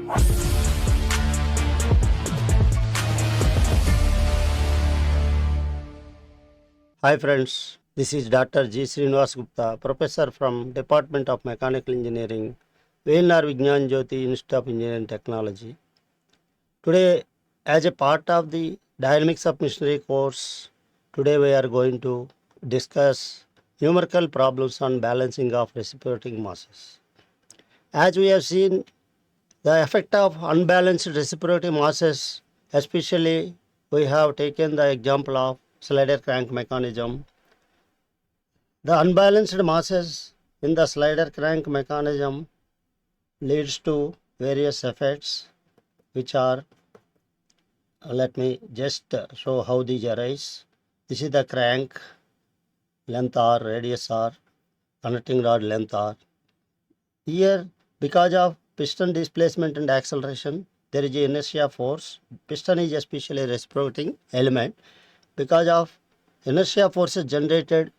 Hi friends, this is Dr. G. Srinivasa Gupta, Professor from Department of Mechanical Engineering, VJEC JYOTHI Institute of Engineering Technology. Today, as a part of the Dynamics of Machinery course, today we are going to discuss numerical problems on balancing of reciprocating masses. As we have seen, the effect of unbalanced reciprocating masses, especially we have taken the example of slider crank mechanism. The unbalanced masses in the slider crank mechanism leads to various effects which are, let me just show how these arise. This is the crank, length R, radius R, connecting rod length R. Here, because of piston displacement and acceleration, there is a inertia force. Piston is especially a reciprocating element. Because of inertia forces generated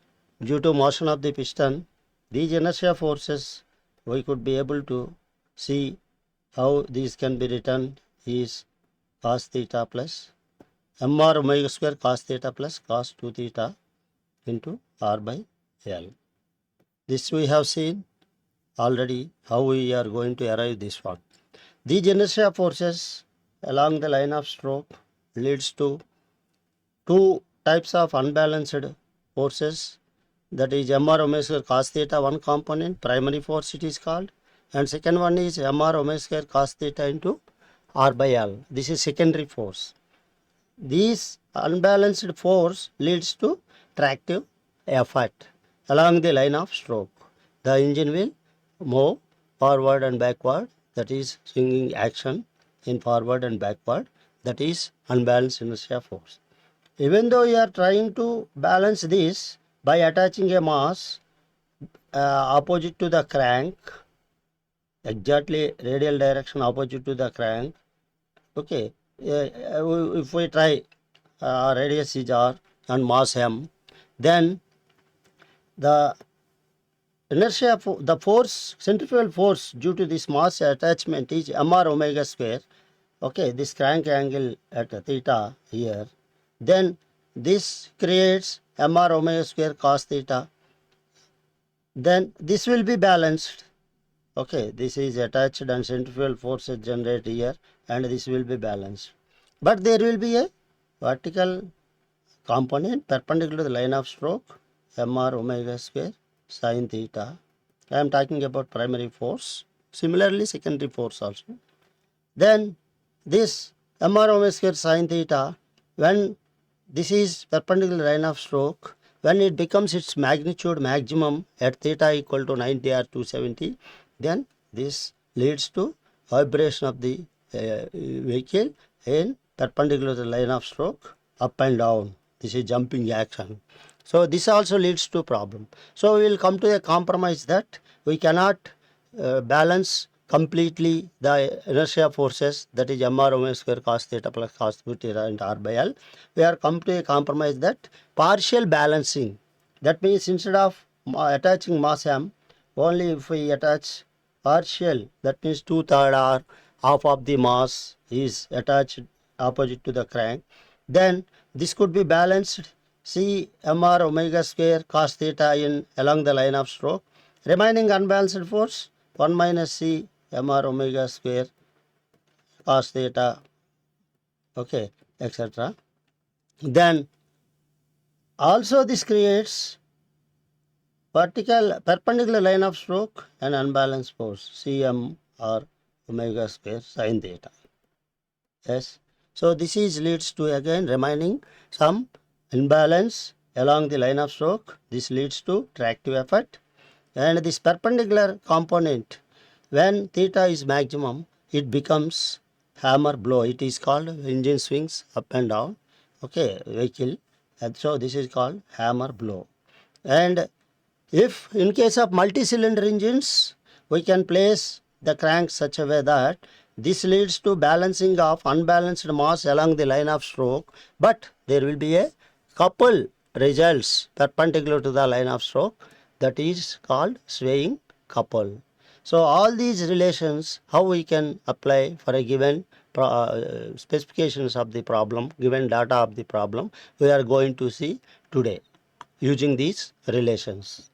due to motion of the piston, these inertia forces we could be able to see how these can be written is cos theta plus mr omega square cos theta plus cos 2 theta into r by L. This we have seen already how we are going to arrive this one. These inertia forces along the line of stroke leads to two types of unbalanced forces, that is mr omega square cos theta, one component, primary force it is called, and second one is mr omega square cos theta into r by L. This is secondary force. This unbalanced force leads to tractive effect along the line of stroke. The engine will move forward and backward, that is swinging action in forward and backward, that is unbalanced inertia force. Even though you are trying to balance this by attaching a mass opposite to the crank, exactly radial direction opposite to the crank, okay, if we try radius is R and mass M, then the inertia, the force, centrifugal force due to this mass attachment is mr omega square. Okay, this crank angle at theta here, then this creates mr omega square cos theta. Then this will be balanced. Okay, this is attached and centrifugal forces generate here, and this will be balanced. But there will be a vertical component perpendicular to the line of stroke, mr omega square sin theta. I am talking about primary force. Similarly, secondary force also. Then this mr omega square sin theta, when this is perpendicular line of stroke, when it becomes its magnitude maximum at theta equal to 90 or 270, then this leads to vibration of the vehicle in perpendicular to the line of stroke, up and down. This is jumping action. So this also leads to problem. So we will come to a compromise that we cannot balance completely the inertia forces, that is mr omega square cos theta plus cos 2 theta and r by L. We are come to a compromise that partial balancing, that means instead of attaching mass M, only if we attach partial, that means 2/3 or half of the mass is attached opposite to the crank, then this could be balanced. C mr omega square cos theta in along the line of stroke, remaining unbalanced force 1 minus C mr omega square cos theta, okay, etc. Then also this creates perpendicular line of stroke and unbalanced force Cm or omega square sin theta. Yes. So this is leads to again remaining some imbalance along the line of stroke. This leads to tractive effect, and this perpendicular component, when theta is maximum, it becomes hammer blow. It is called engine swings up and down, okay, vehicle, and so this is called hammer blow. And if in case of multi-cylinder engines, we can place the crank such a way that this leads to balancing of unbalanced mass along the line of stroke, but there will be a couple results perpendicular to the line of stroke, that is called swaying couple. So all these relations, how we can apply for a given specifications of the problem, given data of the problem, we are going to see today using these relations.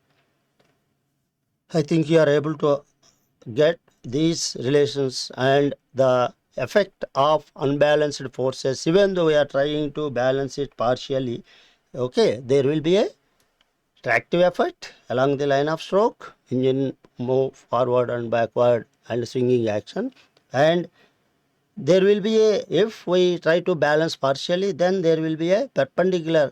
I think you are able to get these relations and the effect of unbalanced forces. Even though we are trying to balance it partially, okay, there will be a tractive effect along the line of stroke, engine move forward and backward and swinging action, and there will be a, if we try to balance partially, then there will be a perpendicular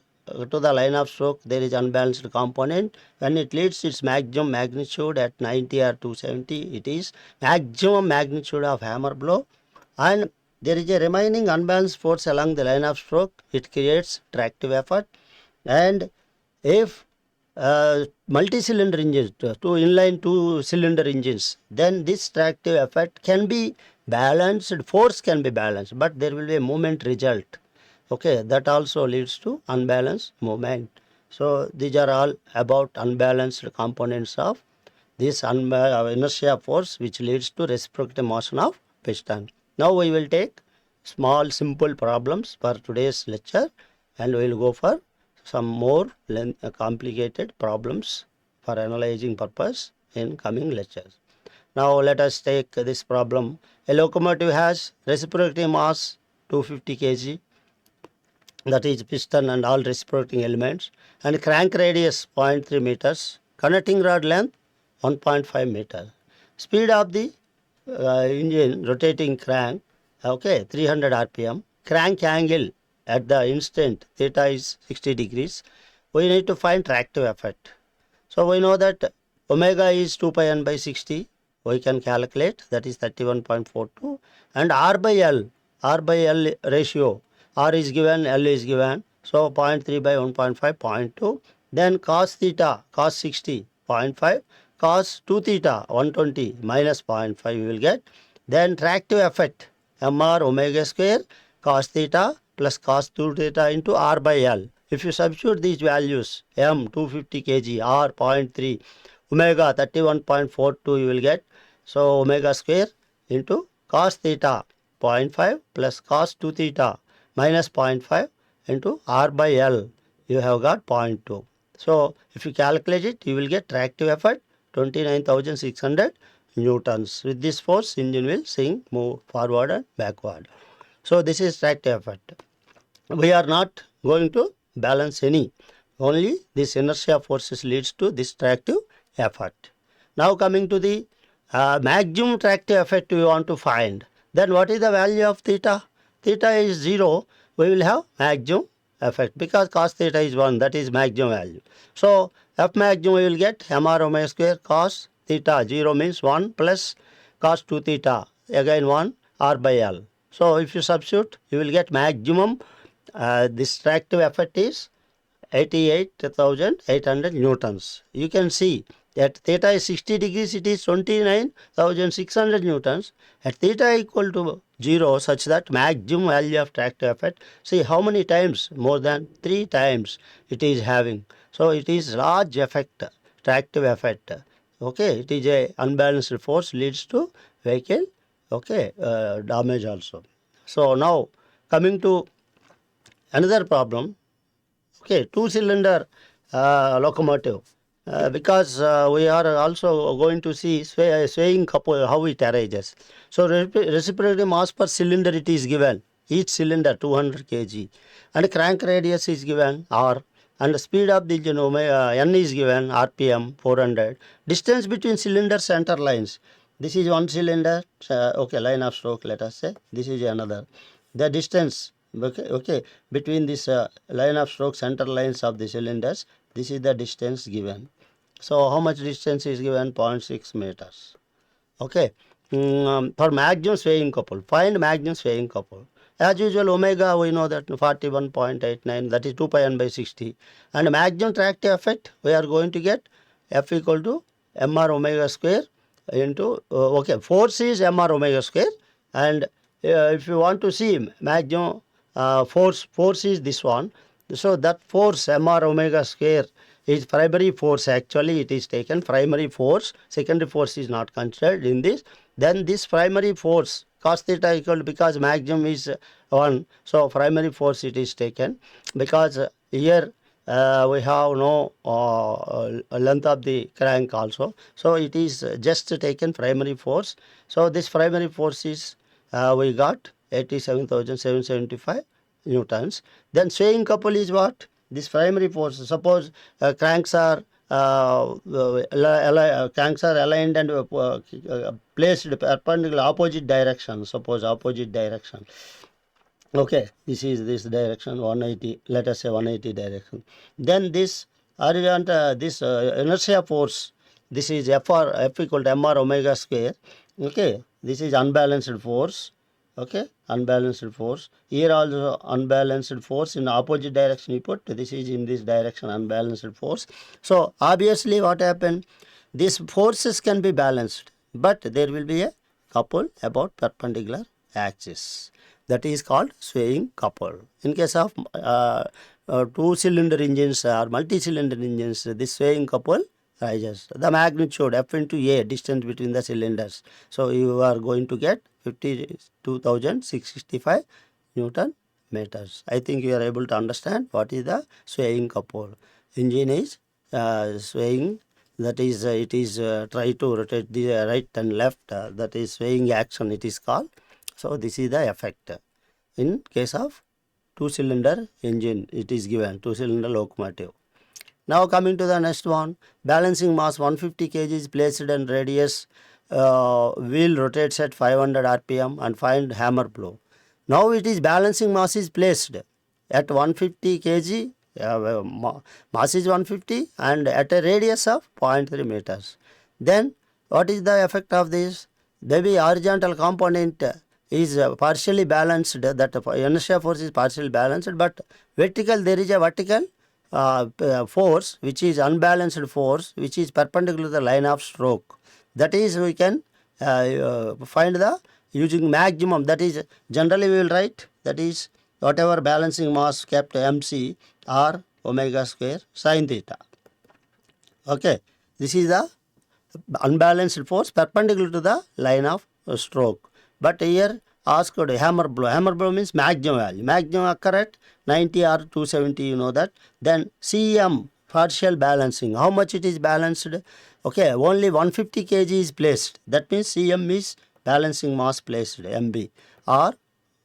to the line of stroke, there is unbalanced component. When it leads its maximum magnitude at 90 or 270, it is maximum magnitude of hammer blow, and there is a remaining unbalanced force along the line of stroke, it creates tractive effort. And if multi-cylinder engines, two inline two-cylinder engines, then this tractive effect can be balanced, force can be balanced, but there will be a moment result. Okay, that also leads to unbalanced movement. So these are all about unbalanced components of this inertia force, which leads to reciprocating motion of piston. Now we will take small simple problems for today's lecture, and we will go for some more complicated problems for analyzing purpose in coming lectures. Now let us take this problem. A locomotive has reciprocating mass 250 kg, that is piston and all reciprocating elements, and crank radius 0.3 meters, connecting rod length 1.5 meter. Speed of the engine rotating crank, okay, 300 rpm. Crank angle at the instant theta is 60 degrees. We need to find tractive effect. So we know that omega is 2 pi n by 60. We can calculate, that is 31.42, and R by L ratio, R is given, L is given, so 0.3 by 1.5, 0.2. Then cos theta, cos 60, 0.5, cos 2 theta, 120 minus 0.5 you will get. Then tractive effect, mr omega square cos theta plus cos 2 theta into R by L. If you substitute these values, m 250 kg, R 0.3, omega 31.42 you will get. So omega square into cos theta 0.5 plus cos 2 theta minus 0.5 into R by L, you have got 0.2. So if you calculate it, you will get tractive effort 29,600 newtons. With this force, engine will swing, move forward and backward. So this is tractive effect. We are not going to balance any, only this inertia forces leads to this tractive effort. Now coming to the maximum tractive effect we want to find. Then what is the value of theta? Theta is 0, we will have maximum effect because cos theta is 1, that is maximum value. So F maximum we will get mr omega square cos theta, 0 means 1 plus cos 2 theta, again 1 R by L. So if you substitute, you will get maximum, this tractive effect is 88,800 newtons. You can see at theta is 60 degrees, it is 29,600 newtons. At theta equal to 0, such that maximum value of tractive effect, see how many times, more than 3 times it is having. So it is large effect, tractive effect. Okay, it is a unbalanced force leads to vehicle, okay, damage also. So now coming to another problem. Okay, two-cylinder locomotive, because we are also going to see swaying couple, how it arises. So reciprocating mass per cylinder it is given, each cylinder 200 kg, and crank radius is given R, and the speed of the engine n is given, rpm 400. Distance between cylinder center lines, this is one cylinder, okay, line of stroke, let us say, this is another. The distance, okay, between this line of stroke center lines of the cylinders, this is the distance given. So how much distance is given? 0.6 meters. Okay, for maximum swaying couple, find maximum swaying couple. As usual, omega we know that 41.89, that is 2 pi n by 60, and maximum tractive effect we are going to get F equal to mr omega square into, okay, force is mr omega square, and if you want to see maximum force is this one. So that force mr omega square is primary force. Actually it is taken primary force, secondary force is not considered in this. Then this primary force cos theta equal to, because maximum is 1, so primary force it is taken, because here we have no length of the crank also, so it is just taken primary force. So this primary force is we got 87,775 newtons. Then swaying couple is what? This primary force. Suppose cranks are cranks are aligned and placed perpendicular opposite direction. Suppose opposite direction. Okay, this is this direction 180. Let us say 180 direction. Then this horizontal this inertia force. This is F equal to mr omega square. Okay, this is unbalanced force. Okay, unbalanced force. Here also unbalanced force in opposite direction you put. This is in this direction unbalanced force. So obviously what happened? These forces can be balanced, but there will be a couple about perpendicular axis. That is called swaying couple. In case of two-cylinder engines or multi-cylinder engines, this swaying couple rises. The magnitude F into A, distance between the cylinders. So you are going to get 52,665 Newton meters. I think you are able to understand what is the swaying couple. Engine is swaying, that is it is try to rotate the right and left, that is swaying action it is called. So this is the effect. In case of two-cylinder engine, it is given two-cylinder locomotive. Now coming to the next one, balancing mass 150 kg is placed and radius wheel rotates at 500 rpm and find hammer blow. Now it is balancing mass is placed at 150 kg, mass is 150 and at a radius of 0.3 meters. Then what is the effect of this? Maybe horizontal component is partially balanced, that inertia force is partially balanced, but vertical there is a vertical force which is unbalanced force which is perpendicular to the line of stroke. That is we can find the using maximum, that is generally we will write, that is whatever balancing mass kept mc or omega square sin theta. Okay, this is the unbalanced force perpendicular to the line of stroke. But here asked hammer blow. Hammer blow means maximum value. Maximum occur at 90 or 270, you know that. Then CM, partial balancing. How much it is balanced? Okay, only 150 kg is placed. That means CM is balancing mass placed, MB or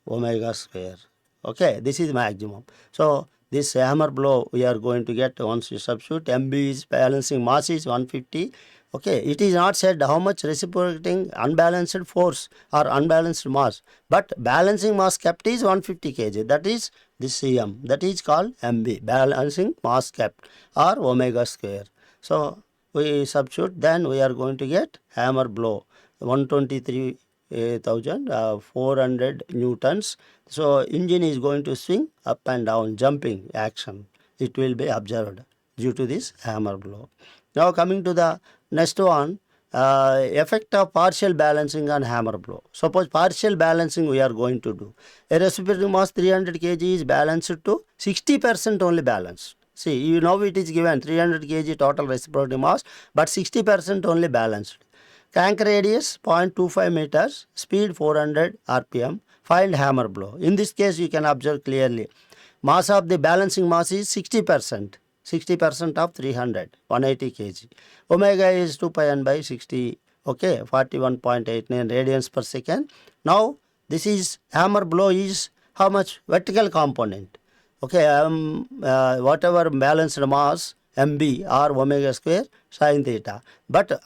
omega square. Okay, this is maximum. So this hammer blow we are going to get once you substitute. MB is balancing mass is 150. Okay, it is not said how much reciprocating unbalanced force or unbalanced mass, but balancing mass kept is 150 kg. That is this CM. That is called MB, balancing mass kept or omega square. So we substitute, then we are going to get hammer blow 123,400 newtons. So engine is going to swing up and down, jumping action. It will be observed due to this hammer blow. Now coming to the next one, effect of partial balancing on hammer blow. Suppose partial balancing we are going to do. A reciprocating mass 300 kg is balanced to 60% only balanced. See, you know it is given 300 kg total reciprocating mass, but 60% only balanced. Crank radius 0.25 meters, speed 400 rpm. Find hammer blow. In this case, you can observe clearly. Mass of the balancing mass is 60%. 60% of 300, 180 kg. Omega is 2 pi n by 60, okay, 41.89 radians per second. Now, this is hammer blow is how much? Vertical component. Okay, whatever balanced mass, MB or omega square sin theta. But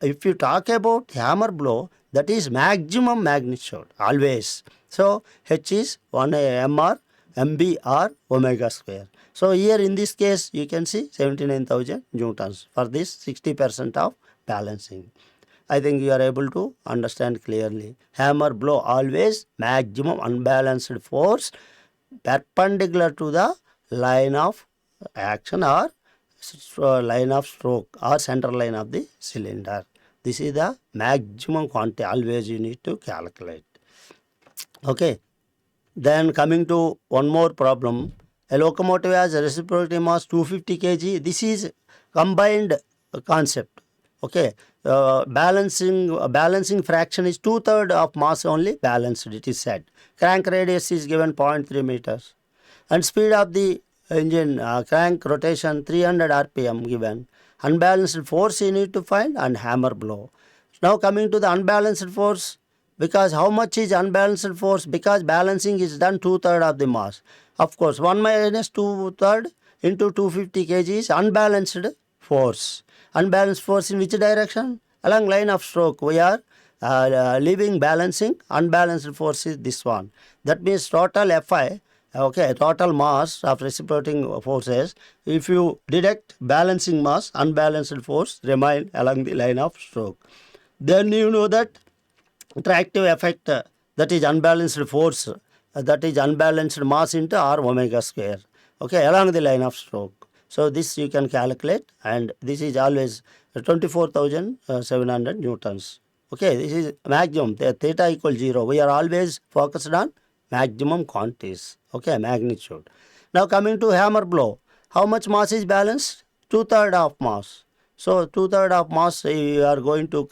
if you talk about hammer blow, that is maximum magnitude, always. So, H is 1 MR, MB or omega square. So here in this case you can see 79,000 newtons for this 60% of balancing. I think you are able to understand clearly. Hammer blow always maximum unbalanced force perpendicular to the line of action or line of stroke or center line of the cylinder. This is the maximum quantity always you need to calculate. Okay. Then coming to one more problem. A locomotive has a reciprocating mass 250 kg. This is combined concept. Okay, balancing fraction is 2/3 of mass only balanced. It is said. Crank radius is given 0.3 meters, and speed of the engine crank rotation 300 rpm given. Unbalanced force you need to find and hammer blow. Now coming to the unbalanced force, because how much is unbalanced force? Because balancing is done 2/3 of the mass. Of course, 1 minus 2/3 into 250 kg is unbalanced force. Unbalanced force in which direction? Along line of stroke. We are leaving balancing. Unbalanced force is this one. That means total Fi, okay, total mass of reciprocating forces. If you deduct balancing mass, unbalanced force remain along the line of stroke. Then you know that attractive effect, that is unbalanced force, that is unbalanced mass into r omega square, okay, along the line of stroke. So this you can calculate, and this is always 24,700 newtons. Okay, this is maximum, theta equals 0. We are always focused on maximum quantities, okay, magnitude. Now coming to hammer blow, how much mass is balanced? 2/3 of mass. So 2/3 of mass you are going to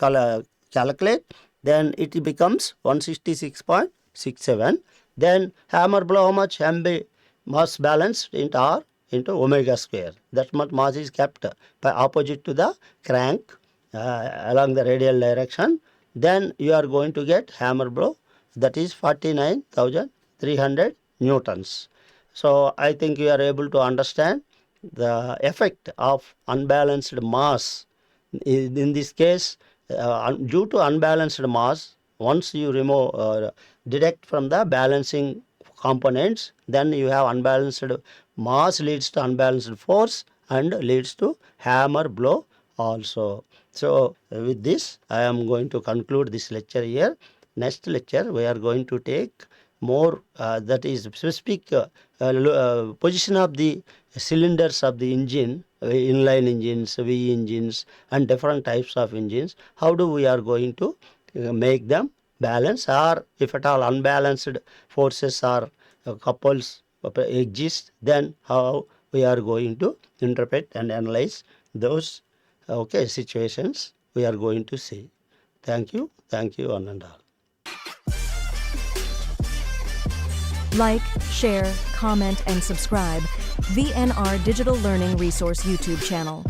calculate, then it becomes 166.67. Then hammer blow, how much? MB mass balanced into R into omega square. That much mass is kept by opposite to the crank along the radial direction. Then you are going to get hammer blow, that is 49,300 newtons. So I think you are able to understand the effect of unbalanced mass. In this case, due to unbalanced mass, once you remove, deduct from the balancing components, then you have unbalanced mass leads to unbalanced force and leads to hammer blow also. So with this, I am going to conclude this lecture here. Next lecture, we are going to take more, that is specific position of the cylinders of the engine, inline engines, V engines, and different types of engines. How do we are going to make them balance, or if at all unbalanced forces or couples exist, then how we are going to interpret and analyze those situations we are going to see. Thank you one and all. Like, share, comment, and subscribe VNR Digital Learning Resource YouTube channel.